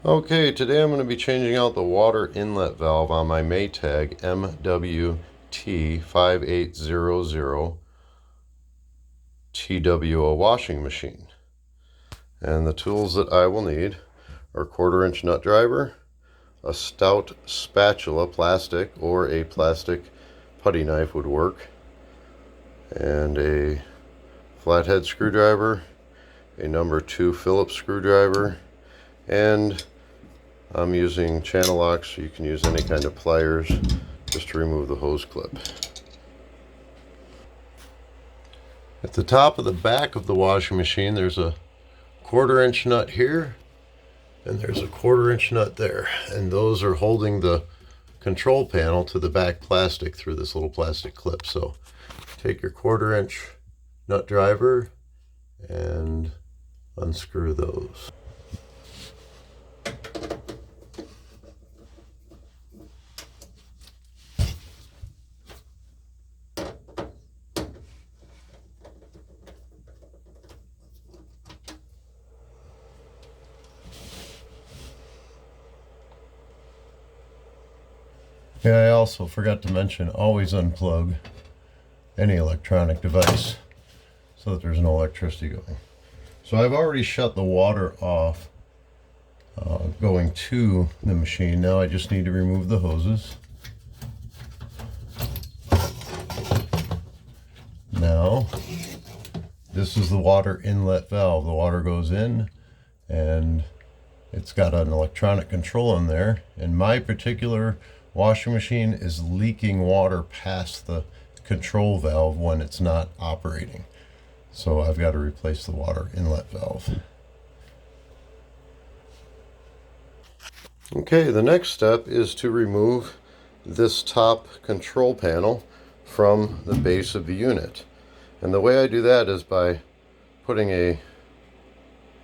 Okay, today I'm going to be changing out the water inlet valve on my Maytag MWT5800TWO washing machine. And the tools that I will need are 1/4-inch nut driver, a stout spatula, plastic, or a plastic putty knife would work, and a flathead screwdriver, a number 2 Phillips screwdriver, and I'm using channel locks, so you can use any kind of pliers just to remove the hose clip. At the top of the back of the washing machine, there's a 1/4-inch nut here, and there's a 1/4-inch nut there, and those are holding the control panel to the back plastic through this little plastic clip. So take your 1/4-inch nut driver and unscrew those. Yeah, I also forgot to mention, always unplug any electronic device so that there's no electricity going. So I've already shut the water off going to the machine. Now I just need to remove the hoses. Now, this is the water inlet valve. The water goes in and it's got an electronic control in there, and my particular washing machine is leaking water past the control valve when it's not operating. So I've got to replace the water inlet valve. Okay, the next step is to remove this top control panel from the base of the unit. And the way I do that is by putting a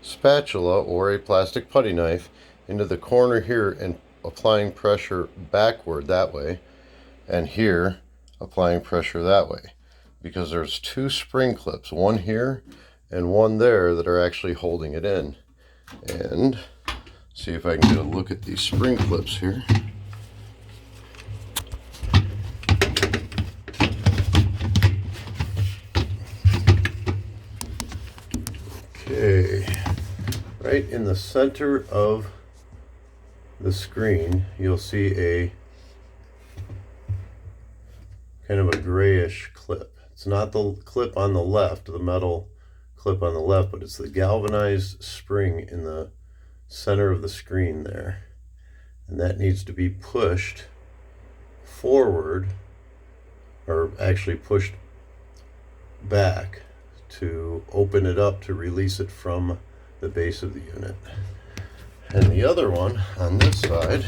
spatula or a plastic putty knife into the corner here and applying pressure backward that way, and here applying pressure that way, because there's 2 spring clips, one here and one there, that are actually holding it in. And see if I can get a look at these spring clips here. Okay, right in the center of the screen, you'll see a kind of a grayish clip. It's not the clip on the left, the metal clip on the left, but it's the galvanized spring in the center of the screen there. And that needs to be pushed forward, or actually pushed back to open it up to release it from the base of the unit. And the other one on this side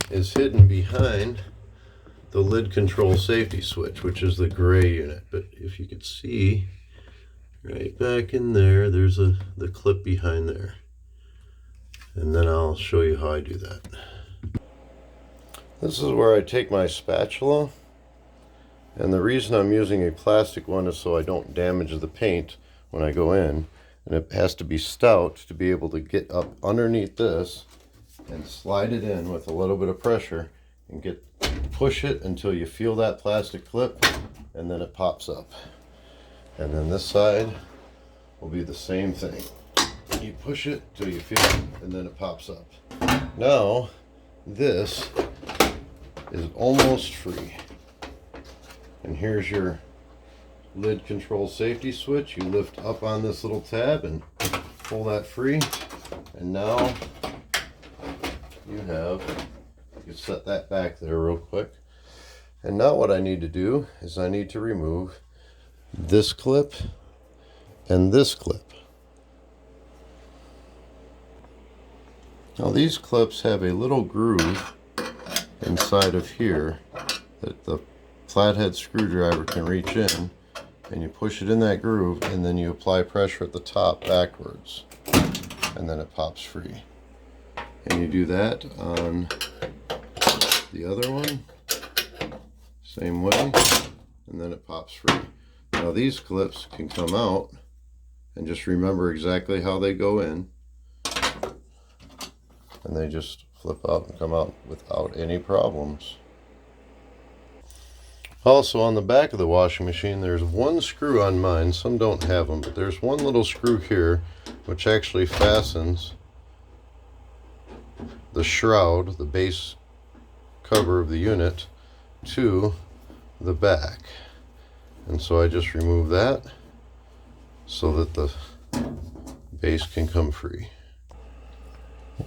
is hidden behind the lid control safety switch, which is the gray unit. But if you could see right back in there, there's the clip behind there. And then I'll show you how I do that. This is where I take my spatula, and the reason I'm using a plastic one is so I don't damage the paint when I go in. And it has to be stout to be able to get up underneath this and slide it in with a little bit of pressure and push it until you feel that plastic clip, and then it pops up. And then this side will be the same thing. You push it till you feel it, and then it pops up. Now this is almost free, and here's your lid control safety switch. You lift up on this little tab and pull that free, and now you set that back there real quick. And now what I need to do is I need to remove this clip and this clip. Now these clips have a little groove inside of here that the flathead screwdriver can reach in, and you push it in that groove, and then you apply pressure at the top backwards, and then it pops free. And you do that on the other one, same way, and then it pops free. Now these clips can come out, and just remember exactly how they go in. and they just flip out and come out without any problems. Also, on the back of the washing machine, there's one screw on mine. Some don't have them, but there's one little screw here which actually fastens the shroud, the base cover of the unit, to the back. And so I just remove that so that the base can come free.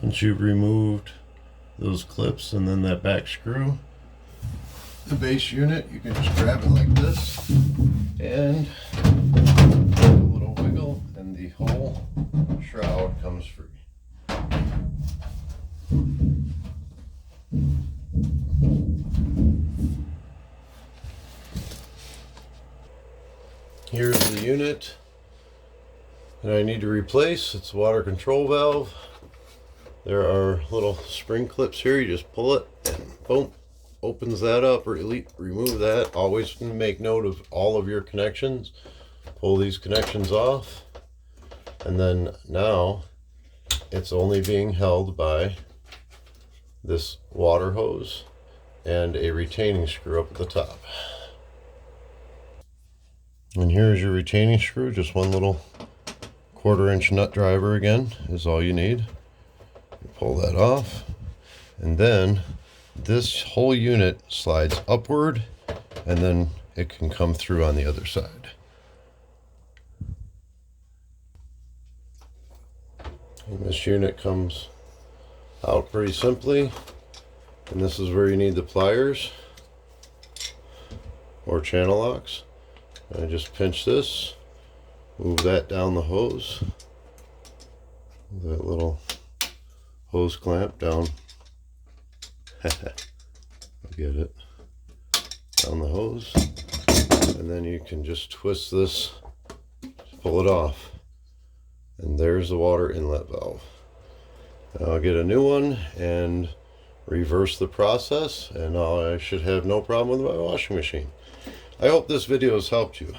Once you've removed those clips and then that back screw, the base unit, you can just grab it like this and a little wiggle and the whole shroud comes free. Here's the unit that I need to replace. It's a water control valve. There are little spring clips here. You just pull it and boom, opens that up. Remove that. Always make note of all of your connections. Pull these connections off, and then now it's only being held by this water hose and a retaining screw up at the top. And here's your retaining screw. Just one little 1/4-inch nut driver again is all you need. You pull that off, and then this whole unit slides upward, and then it can come through on the other side. And this unit comes out pretty simply, and this is where you need the pliers or channel locks. I just pinch this, move that down the hose, that little hose clamp down, I get it, down the hose, and then you can just twist this, pull it off, and there's the water inlet valve. Now I'll get a new one and reverse the process, and I should have no problem with my washing machine. I hope this video has helped you.